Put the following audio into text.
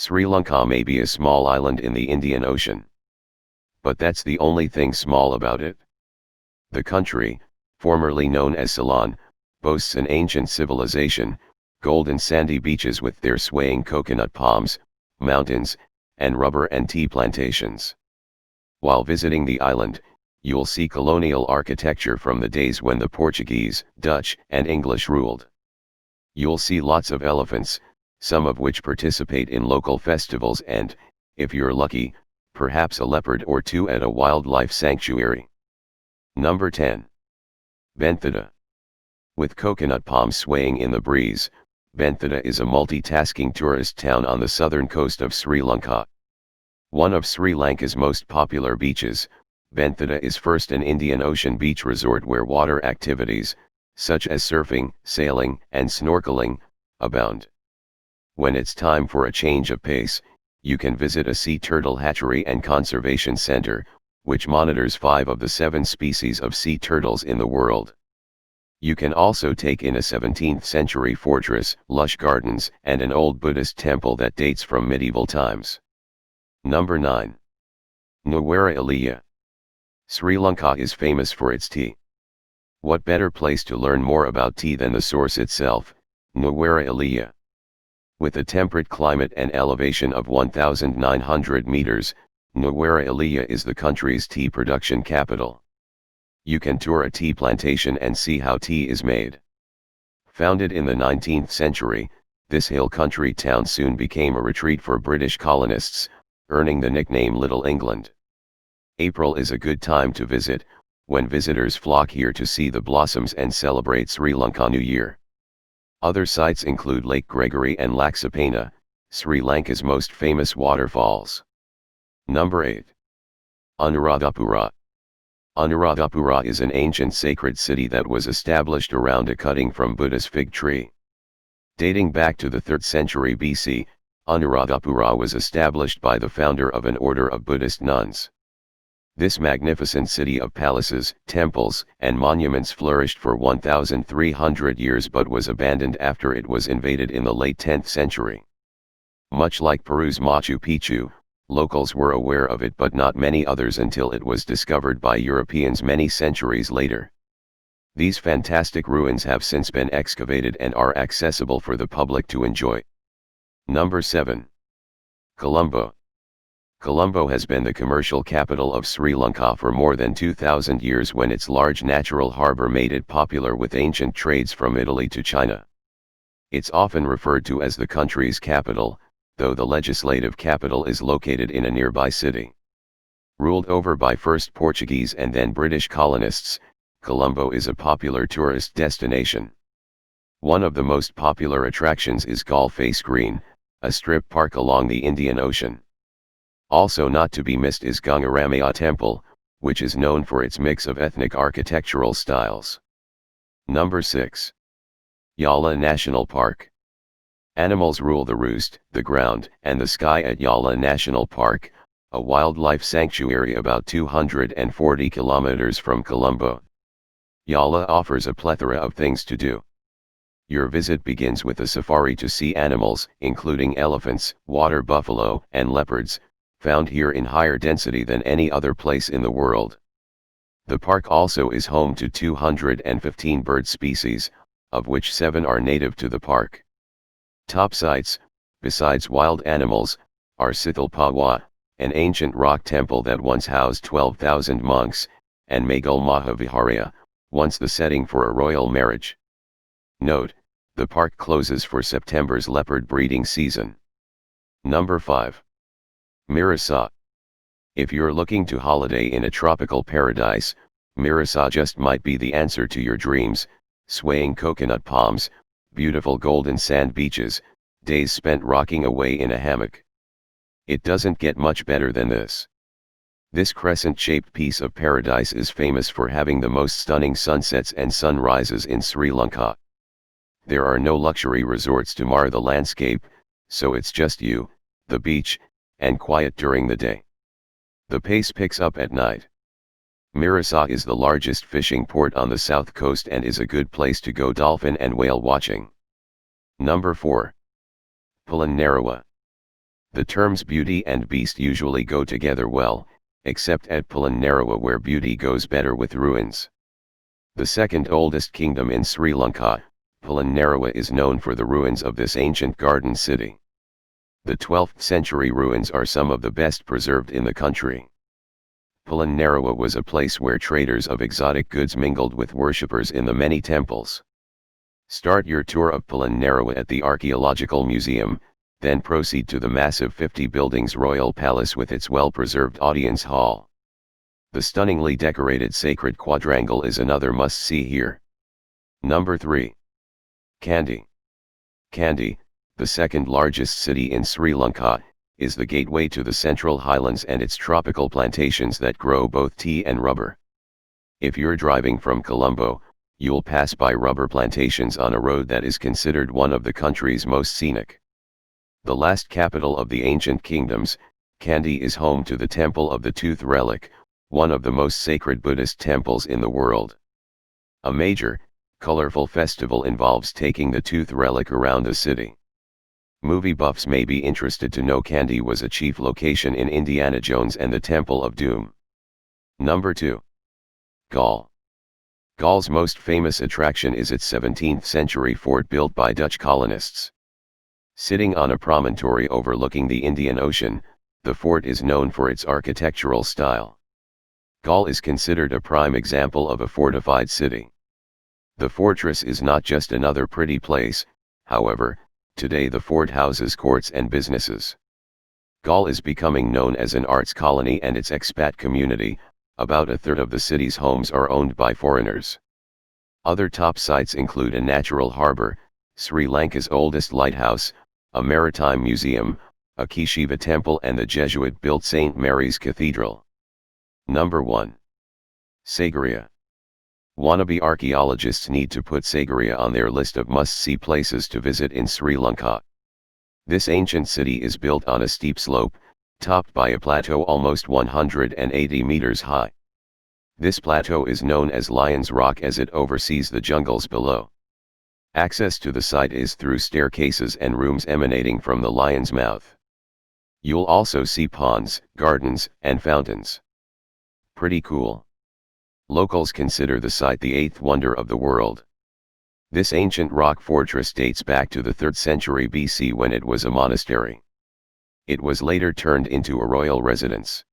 Sri Lanka may be a small island in the Indian Ocean. But that's the only thing small about it. The country, formerly known as Ceylon, boasts an ancient civilization, golden sandy beaches with their swaying coconut palms, mountains, and rubber and tea plantations. While visiting the island, you'll see colonial architecture from the days when the Portuguese, Dutch, and English ruled. You'll see lots of elephants, some of which participate in local festivals and, if you're lucky, perhaps a leopard or two at a wildlife sanctuary. Number 10. Bentota. With coconut palms swaying in the breeze, Bentota is a multitasking tourist town on the southern coast of Sri Lanka. One of Sri Lanka's most popular beaches, Bentota is first an Indian Ocean beach resort where water activities, such as surfing, sailing, and snorkeling, abound. When it's time for a change of pace, you can visit a sea turtle hatchery and conservation center, which monitors 5 of the 7 species of sea turtles in the world. You can also take in a 17th century fortress, lush gardens, and an old Buddhist temple that dates from medieval times. Number 9. Nuwara Eliya. Sri Lanka is famous for its tea. What better place to learn more about tea than the source itself, Nuwara Eliya? With a temperate climate and elevation of 1,900 meters, Nuwara Eliya is the country's tea production capital. You can tour a tea plantation and see how tea is made. Founded in the 19th century, this hill country town soon became a retreat for British colonists, earning the nickname Little England. April is a good time to visit, when visitors flock here to see the blossoms and celebrate Sri Lanka New Year. Other sites include Lake Gregory and Laksapena, Sri Lanka's most famous waterfalls. Number 8. Anuradhapura. Anuradhapura is an ancient sacred city that was established around a cutting from Buddha's fig tree. Dating back to the 3rd century BC, Anuradhapura was established by the founder of an order of Buddhist nuns. This magnificent city of palaces, temples, and monuments flourished for 1,300 years but was abandoned after it was invaded in the late 10th century. Much like Peru's Machu Picchu, locals were aware of it but not many others until it was discovered by Europeans many centuries later. These fantastic ruins have since been excavated and are accessible for the public to enjoy. Number 7. Colombo. Colombo has been the commercial capital of Sri Lanka for more than 2,000 years when its large natural harbour made it popular with ancient trades from Italy to China. It's often referred to as the country's capital, though the legislative capital is located in a nearby city. Ruled over by first Portuguese and then British colonists, Colombo is a popular tourist destination. One of the most popular attractions is Galle Green, a strip park along the Indian Ocean. Also not to be missed is Gangaramaya Temple, which is known for its mix of ethnic architectural styles. Number 6. Yala National Park. Animals rule the roost, the ground, and the sky at Yala National Park, a wildlife sanctuary about 240 kilometers from Colombo. Yala offers a plethora of things to do. Your visit begins with a safari to see animals, including elephants, water buffalo, and leopards, found here in higher density than any other place in the world. The park also is home to 215 bird species, of which 7 are native to the park. Top sites, besides wild animals, are Sithilpawa, an ancient rock temple that once housed 12,000 monks, and Magal Mahaviharya, once the setting for a royal marriage. Note, the park closes for September's leopard breeding season. Number 5. Mirissa. If you're looking to holiday in a tropical paradise, Mirissa just might be the answer to your dreams: swaying coconut palms, beautiful golden sand beaches, days spent rocking away in a hammock. It doesn't get much better than this. This crescent-shaped piece of paradise is famous for having the most stunning sunsets and sunrises in Sri Lanka. There are no luxury resorts to mar the landscape, so it's just you, the beach, and quiet during the day. The pace picks up at night. Mirissa is the largest fishing port on the south coast and is a good place to go dolphin and whale watching. Number 4. Polonnaruwa. The terms beauty and beast usually go together well, except at Polonnaruwa where beauty goes better with ruins. The second oldest kingdom in Sri Lanka, Polonnaruwa is known for the ruins of this ancient garden city. The 12th century ruins are some of the best preserved in the country. Pullanera was a place where traders of exotic goods mingled with worshippers in the many temples. Start your tour of Pullanera at the Archaeological Museum, then proceed to the massive 50 buildings Royal Palace with its well-preserved audience hall. The stunningly decorated Sacred Quadrangle is another must-see here. Number 3. Kandy. Kandy, the second largest city in Sri Lanka, is the gateway to the Central Highlands and its tropical plantations that grow both tea and rubber. If you're driving from Colombo, you'll pass by rubber plantations on a road that is considered one of the country's most scenic. The last capital of the ancient kingdoms, Kandy is home to the Temple of the Tooth Relic, one of the most sacred Buddhist temples in the world. A major, colorful festival involves taking the tooth relic around the city. Movie buffs may be interested to know Kandy was a chief location in Indiana Jones and the Temple of Doom. Number 2. Galle. Galle's most famous attraction is its 17th century fort built by Dutch colonists. Sitting on a promontory overlooking the Indian Ocean, the fort is known for its architectural style. Galle is considered a prime example of a fortified city. The fortress is not just another pretty place, however. Today the fort houses courts and businesses. Galle is becoming known as an arts colony and its expat community. About a third of the city's homes are owned by foreigners. Other top sites include a natural harbor, Sri Lanka's oldest lighthouse, a maritime museum, a Shiva temple and the Jesuit-built St. Mary's Cathedral. Number 1. Sigiriya. Wannabe archaeologists need to put Sigiriya on their list of must-see places to visit in Sri Lanka. This ancient city is built on a steep slope, topped by a plateau almost 180 meters high. This plateau is known as Lion's Rock as it oversees the jungles below. Access to the site is through staircases and rooms emanating from the lion's mouth. You'll also see ponds, gardens, and fountains. Pretty cool. Locals consider the site the eighth wonder of the world. This ancient rock fortress dates back to the 3rd century BC when it was a monastery. It was later turned into a royal residence.